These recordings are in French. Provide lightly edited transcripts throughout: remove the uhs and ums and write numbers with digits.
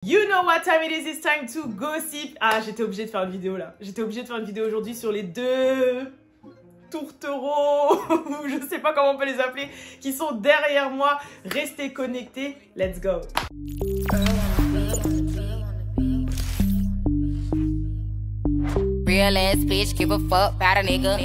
You know what time it is, it's time to gossip. Ah, j'étais obligée de faire une vidéo là. J'étais obligée de faire une vidéo aujourd'hui sur les deux tourtereaux, ou je sais pas comment on peut les appeler, qui sont derrière moi. Restez connectés, let's go. Real ass bitch, give a fuck about a nigga.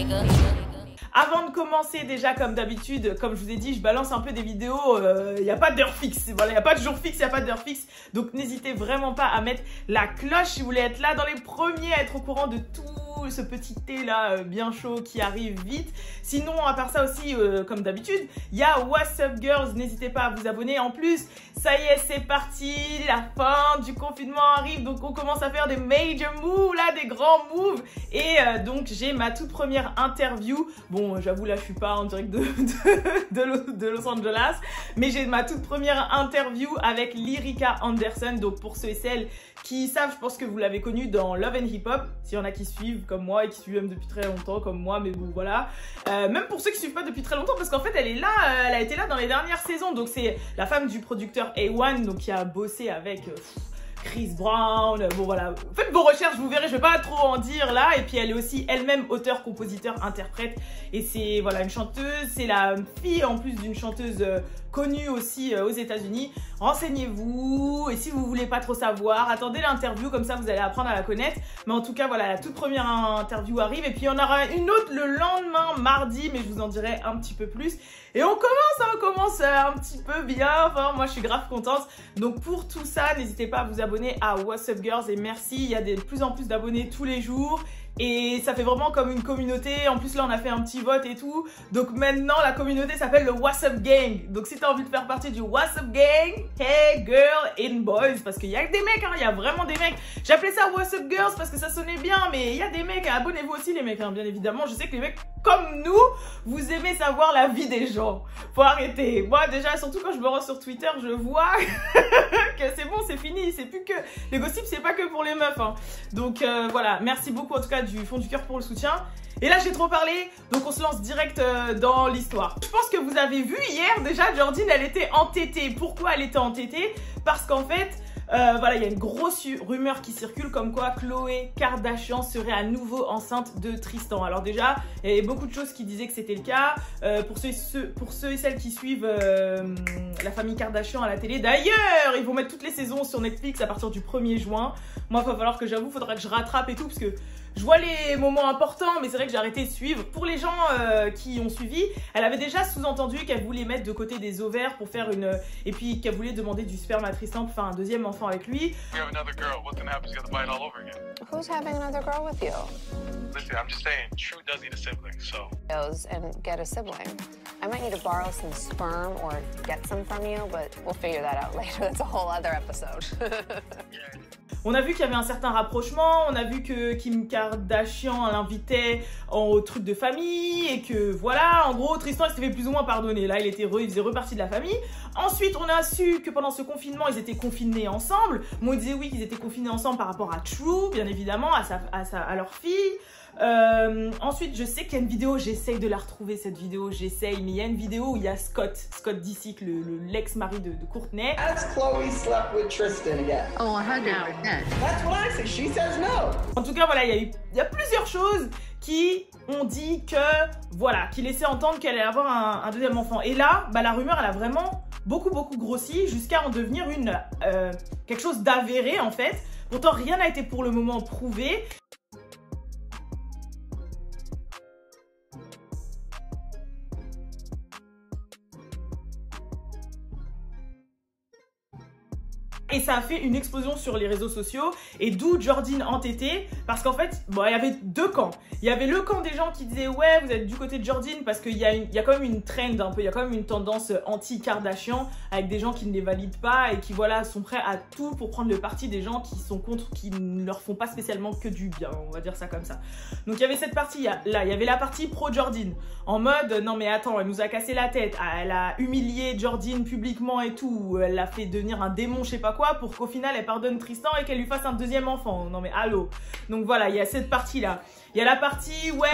Avant de commencer, déjà comme d'habitude, comme je vous ai dit, je balance un peu des vidéos, il n'y a pas d'heure fixe, voilà, il n'y a pas de jour fixe, il n'y a pas d'heure fixe. Donc n'hésitez vraiment pas à mettre la cloche si vous voulez être là dans les premiers, à être au courant de tout ce petit thé là bien chaud qui arrive vite. Sinon, à part ça aussi, comme d'habitude, il y a What's Up Girls, n'hésitez pas à vous abonner. En plus, ça y est, c'est parti, la fin du confinement arrive, donc on commence à faire des major moves, là, des grands moves. Et donc j'ai ma toute première interview. Bon, j'avoue là, je suis pas en direct de Los Angeles, mais j'ai ma toute première interview avec Lyrica Anderson. Donc pour ceux et celles qui savent, je pense que vous l'avez connue dans Love and Hip Hop, s'il y en a qui suivent comme moi et qui suivent même depuis très longtemps comme moi, mais bon voilà. Même pour ceux qui suivent pas depuis très longtemps, parce qu'en fait elle est là, elle a été là dans les dernières saisons. Donc c'est la femme du producteur A1, donc qui a bossé avec Chris Brown, bon voilà, faites vos recherches, vous verrez, je vais pas trop en dire là. Et puis elle est aussi elle-même auteur, compositeur, interprète, et c'est voilà une chanteuse, c'est la fille en plus d'une chanteuse connue aussi aux États-Unis. Renseignez-vous, et si vous voulez pas trop savoir, attendez l'interview, comme ça vous allez apprendre à la connaître. Mais en tout cas voilà, la toute première interview arrive, et puis il y en aura une autre le lendemain, mardi, mais je vous en dirai un petit peu plus. Et on commence un petit peu bien, enfin moi je suis grave contente. Donc pour tout ça, n'hésitez pas à vous abonner à What's Up Girls, et merci, il y a de plus en plus d'abonnés tous les jours. Et ça fait vraiment comme une communauté. En plus là on a fait un petit vote et tout. Donc maintenant la communauté s'appelle le What's Up Gang. Donc si t'as envie de faire partie du What's Up Gang, hey girl and boys, parce qu'il y a que des mecs, hein, il y a vraiment des mecs. J'appelais ça What's Up Girls parce que ça sonnait bien, mais il y a des mecs. Abonnez-vous aussi les mecs, hein, bien évidemment. Je sais que les mecs comme nous, vous aimez savoir la vie des gens. Faut arrêter. Moi déjà, surtout quand je me rends sur Twitter, je vois que c'est bon, c'est fini. C'est plus que les gossips, c'est pas que pour les meufs, hein. Donc voilà, merci beaucoup en tout cas du fond du cœur pour le soutien. Et là j'ai trop parlé, donc on se lance direct dans l'histoire. Je pense que vous avez vu hier déjà, Jordyn elle était entêtée. Pourquoi elle était entêtée? Parce qu'en fait voilà, il y a une grosse rumeur qui circule comme quoi Khloé Kardashian serait à nouveau enceinte de Tristan. Alors déjà, il y avait beaucoup de choses qui disaient que c'était le cas. Pour ceux et celles qui suivent la famille Kardashian à la télé. D'ailleurs, ils vont mettre toutes les saisons sur Netflix à partir du 1er juin. Moi, il va falloir que j'avoue, il faudra que je rattrape et tout, parce que je vois les moments importants, mais c'est vrai que j'ai arrêté de suivre. Pour les gens qui ont suivi, elle avait déjà sous-entendu qu'elle voulait mettre de côté des ovaires pour faire une... Et puis qu'elle voulait demander du sperme à Tristan pour faire un deuxième enfant avec lui. Who's having another girl with you? Listen, I'm just saying, True does need a sibling, so... And get a sibling. I might need to borrow some sperm or get some from you, but we'll figure that out later. That's a whole other episode. On a vu qu'il y avait un certain rapprochement, on a vu que Kim Kardashian l'invitait au truc de famille et que voilà, en gros, Tristan il s'était fait plus ou moins pardonner. Là, il faisait repartie de la famille. Ensuite, on a su que pendant ce confinement, ils étaient confinés ensemble. Moi, on disait oui qu'ils étaient confinés ensemble par rapport à True, bien évidemment, à leur fille. Ensuite, je sais qu'il y a une vidéo, j'essaye de la retrouver cette vidéo, j'essaye, mais il y a une vidéo où il y a Scott Disick, l'ex-mari de Courtney. Has Khloé slept with Tristan again? Oh, 100%. That's what I say. She says no. En tout cas, voilà, il y a plusieurs choses qui ont dit que, voilà, qui laissaient entendre qu'elle allait avoir un deuxième enfant. Et là, bah, la rumeur, elle a vraiment beaucoup grossi jusqu'à en devenir quelque chose d'avéré en fait. Pourtant, rien n'a été pour le moment prouvé. Et ça a fait une explosion sur les réseaux sociaux, et d'où Jordyn entêtée, parce qu'en fait, bon, il y avait deux camps. Il y avait le camp des gens qui disaient ouais, vous êtes du côté de Jordyn, parce qu'il y a quand même une trend un peu, il y a quand même une tendance anti-Kardashian, avec des gens qui ne les valident pas et qui voilà sont prêts à tout pour prendre le parti des gens qui sont contre, qui ne leur font pas spécialement que du bien, on va dire ça comme ça. Donc il y avait cette partie là, il y avait la partie pro-Jordyn, en mode non mais attends, elle nous a cassé la tête, elle a humilié Jordyn publiquement et tout, elle l'a fait devenir un démon, je sais pas quoi, pour qu'au final elle pardonne Tristan et qu'elle lui fasse un deuxième enfant. Non mais allô. Donc voilà, il y a cette partie là. Il y a la partie ouais,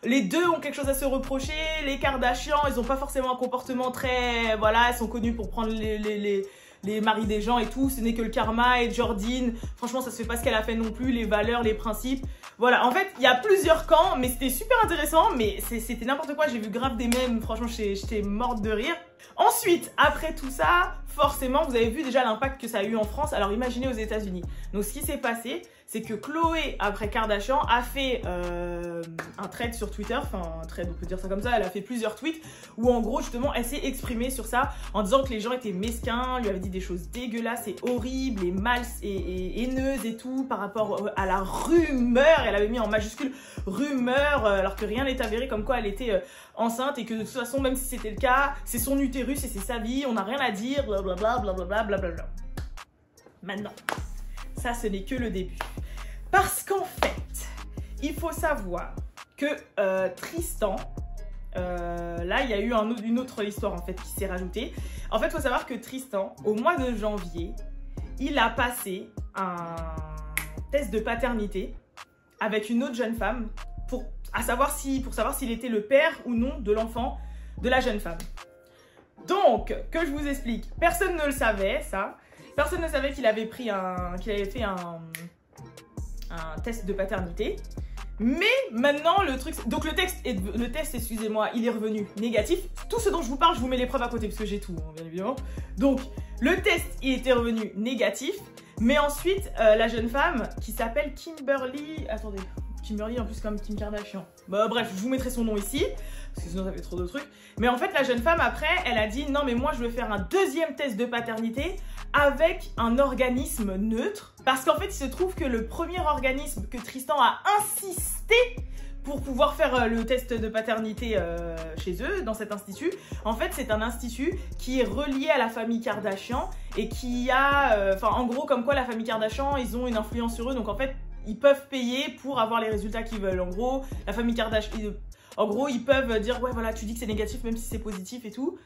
les deux ont quelque chose à se reprocher. Les Kardashian, ils ont pas forcément un comportement très, voilà, elles sont connues pour prendre les maris des gens et tout, ce n'est que le karma. Et Jordyn, franchement, ça se fait pas ce qu'elle a fait non plus, les valeurs, les principes. Voilà, en fait, il y a plusieurs camps, mais c'était super intéressant, mais c'était n'importe quoi. J'ai vu grave des mèmes, franchement, j'étais morte de rire. Ensuite, après tout ça, forcément, vous avez vu déjà l'impact que ça a eu en France. Alors imaginez aux États-Unis. Donc ce qui s'est passé, c'est que Khloé, après Kardashian, a fait un thread sur Twitter, enfin un thread, on peut dire ça comme ça, elle a fait plusieurs tweets où en gros justement elle s'est exprimée sur ça en disant que les gens étaient mesquins, lui avait dit des choses dégueulasses et horribles et mal et haineuses et tout par rapport à la rumeur, elle avait mis en majuscule rumeur alors que rien n'est avéré comme quoi elle était enceinte et que de toute façon même si c'était le cas, c'est son utérus et c'est sa vie, on n'a rien à dire, blablabla, blablabla, blablabla. Maintenant, ça ce n'est que le début. Parce qu'en fait, il faut savoir que Tristan, là il y a eu une autre histoire en fait qui s'est rajoutée. En fait, il faut savoir que Tristan, au mois de janvier, il a passé un test de paternité avec une autre jeune femme pour savoir s'il était le père ou non de l'enfant de la jeune femme. Donc, que je vous explique, personne ne le savait ça. Personne ne savait qu'il avait fait un test de paternité. Mais maintenant, le truc... Donc le test, excusez-moi, il est revenu négatif. Tout ce dont je vous parle, je vous mets les preuves à côté parce que j'ai tout, hein, bien évidemment. Donc, le test, il était revenu négatif. Mais ensuite, la jeune femme qui s'appelle Kimberly... Attendez, Kimberly en plus comme Kim Kardashian. Bah bref, je vous mettrai son nom ici. Parce que sinon ça fait trop de trucs. Mais en fait, la jeune femme, après, elle a dit « Non, mais moi, je veux faire un deuxième test de paternité avec un organisme neutre. » Parce qu'en fait, il se trouve que le premier organisme que Tristan a insisté pour pouvoir faire le test de paternité chez eux, dans cet institut, en fait, c'est un institut qui est relié à la famille Kardashian et qui a... Enfin, en gros, comme quoi la famille Kardashian, ils ont une influence sur eux. Donc, en fait, ils peuvent payer pour avoir les résultats qu'ils veulent. En gros, la famille Kardashian... En gros, ils peuvent dire, ouais, voilà, tu dis que c'est négatif même si c'est positif et tout.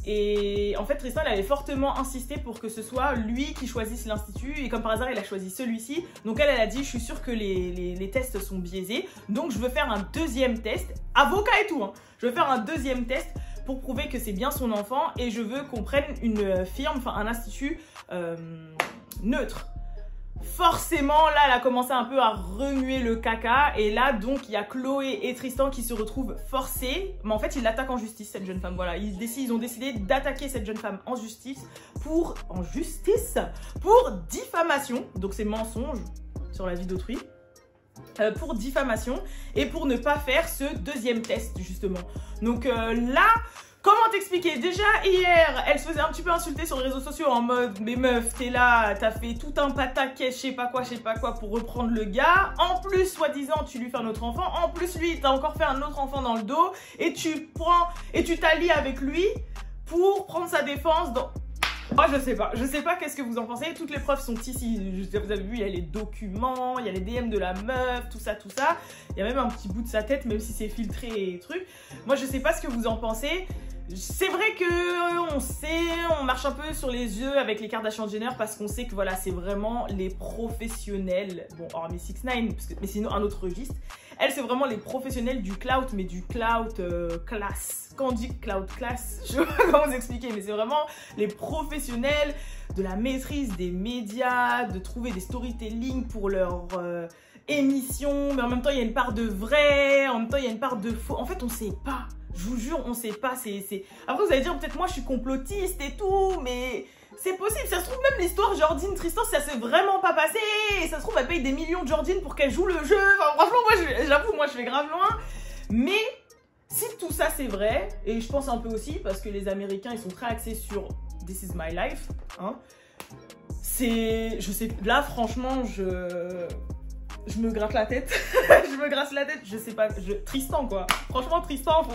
Et en fait, Tristan, il avait fortement insisté pour que ce soit lui qui choisisse l'institut. Et comme par hasard, il a choisi celui-ci. Donc elle a dit, je suis sûre que les tests sont biaisés. Donc je veux faire un deuxième test, avocat et tout. Hein. Je veux faire un deuxième test pour prouver que c'est bien son enfant. Et je veux qu'on prenne une firme, enfin un institut neutre. Forcément, là, elle a commencé un peu à remuer le caca. Et là, donc, il y a Khloé et Tristan qui se retrouvent forcés. Mais en fait, ils l'attaquent en justice, cette jeune femme. Voilà, ils ont décidé d'attaquer cette jeune femme en justice pour diffamation. Donc, c'est mensonge sur la vie d'autrui. Pour diffamation et pour ne pas faire ce deuxième test, justement. Donc là... Comment t'expliquer? Déjà hier, elle se faisait un petit peu insulter sur les réseaux sociaux en mode « Mais meuf, t'es là, t'as fait tout un pataquès, je sais pas quoi pour reprendre le gars. En plus, soi-disant, tu lui fais un autre enfant. En plus, lui, t'as encore fait un autre enfant dans le dos. Et tu t'allies avec lui pour prendre sa défense dans... » Moi, je sais pas qu'est-ce que vous en pensez. Toutes les preuves sont ici. Vous avez vu, il y a les documents, il y a les DM de la meuf, tout ça. Il y a même un petit bout de sa tête, même si c'est filtré et truc. Moi, je sais pas ce que vous en pensez. C'est vrai que on marche un peu sur les yeux avec les Kardashian Jenner parce qu'on sait que voilà, c'est vraiment les professionnels. Bon, hormis 6ix9ine, mais sinon un autre registre. Elle, c'est vraiment les professionnels du clout, mais du clout classe. Quand on dit clout class, je sais pas comment vous expliquer, mais c'est vraiment les professionnels de la maîtrise des médias, de trouver des storytelling pour leur émission, mais en même temps, il y a une part de vrai, en même temps, il y a une part de faux. En fait, on sait pas. Je vous jure, on sait pas. Après, vous allez dire, peut-être moi, je suis complotiste et tout, mais c'est possible. Ça se trouve, même l'histoire Jordyn Tristan, ça s'est vraiment pas passé. Et ça se trouve, elle paye des millions de Jordyn pour qu'elle joue le jeu. Enfin, franchement, moi, j'avoue, moi, je vais grave loin. Mais si tout ça, c'est vrai, et je pense un peu aussi, parce que les Américains, ils sont très axés sur « This is my life hein. ». Je sais, là, franchement, je me gratte la tête. Je me gratte la tête. Je sais pas. Tristan, quoi. Franchement, Tristan,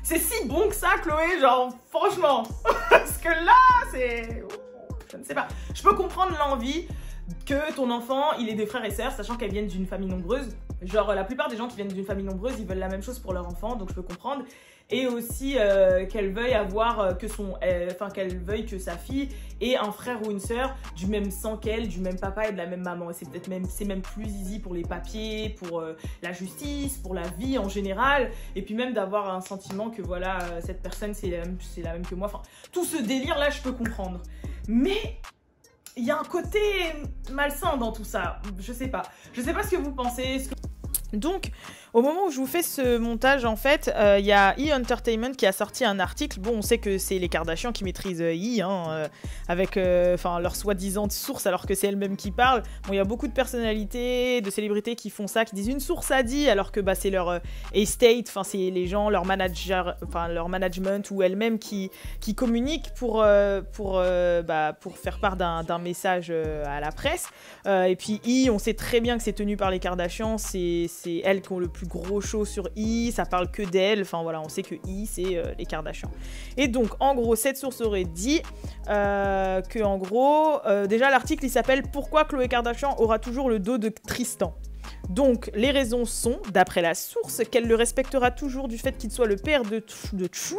c'est si bon que ça, Khloé. Genre, franchement. Parce que là, c'est... Je ne sais pas. Je peux comprendre l'envie que ton enfant, il ait des frères et sœurs, sachant qu'elles viennent d'une famille nombreuse. Genre, la plupart des gens qui viennent d'une famille nombreuse, ils veulent la même chose pour leur enfant, donc je peux comprendre. Et aussi qu'elle veuille avoir qu'elle veuille que sa fille ait un frère ou une sœur du même sang qu'elle, du même papa et de la même maman. Et c'est même plus easy pour les papiers, pour la justice, pour la vie en général. Et puis même d'avoir un sentiment que voilà, cette personne c'est la même que moi. Enfin, tout ce délire là, je peux comprendre. Mais il y a un côté malsain dans tout ça. Je sais pas ce que vous pensez. Donc, au moment où je vous fais ce montage, en fait, il y a E! qui a sorti un article. Bon, on sait que c'est les Kardashians qui maîtrisent avec leur soi-disant source, alors que c'est elles-mêmes qui parlent. Bon, il y a beaucoup de personnalités, de célébrités qui font ça, qui disent une source a dit, alors que c'est leur estate, c'est les gens, leur manager, leur management ou elles-mêmes qui communiquent pour faire part d'un message à la presse. Et puis on sait très bien que c'est tenu par les Kardashians, c'est elles qui ont le plus gros show sur ça parle que d'elles, on sait que c'est les Kardashians. Et donc en gros cette source aurait dit que en gros déjà l'article il s'appelle « Pourquoi Khloé Kardashian aura toujours le dos de Tristan ?» Donc les raisons sont, d'après la source, qu'elle le respectera toujours du fait qu'il soit le père de True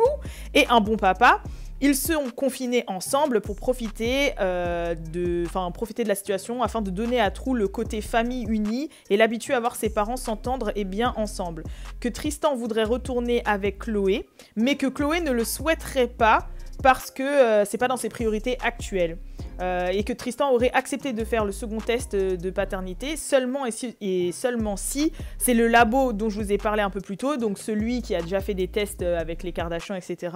et un bon papa. Ils sont confinés ensemble pour profiter de la situation afin de donner à True le côté famille unie et l'habituer à voir ses parents s'entendre et bien ensemble. Que Tristan voudrait retourner avec Khloé, mais que Khloé ne le souhaiterait pas parce que c'est pas dans ses priorités actuelles. Et que Tristan aurait accepté de faire le second test de paternité seulement si c'est le labo dont je vous ai parlé un peu plus tôt, donc celui qui a déjà fait des tests avec les Kardashians, etc.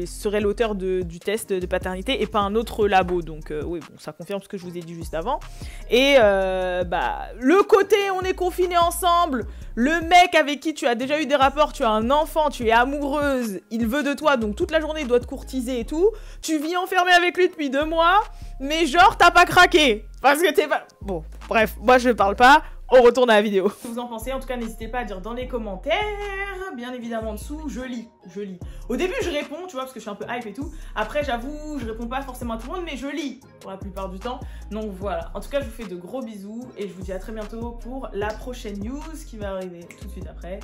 Serait l'auteur du test de paternité et pas un autre labo. Donc oui, bon, ça confirme ce que je vous ai dit juste avant. Et le côté on est confinés ensemble, le mec avec qui tu as déjà eu des rapports, tu as un enfant, tu es amoureuse, il veut de toi, donc toute la journée il doit te courtiser et tout, tu vis enfermé avec lui depuis 2 mois, mais genre t'as pas craqué, parce que t'es pas... Bon, bref, moi je parle pas, on retourne à la vidéo. Ce que vous en pensez, en tout cas n'hésitez pas à dire dans les commentaires, bien évidemment en dessous, je lis. Au début je réponds, tu vois, parce que je suis un peu hype et tout, après j'avoue, je réponds pas forcément à tout le monde, mais je lis pour la plupart du temps, donc voilà. En tout cas je vous fais de gros bisous, et je vous dis à très bientôt pour la prochaine news qui va arriver tout de suite après.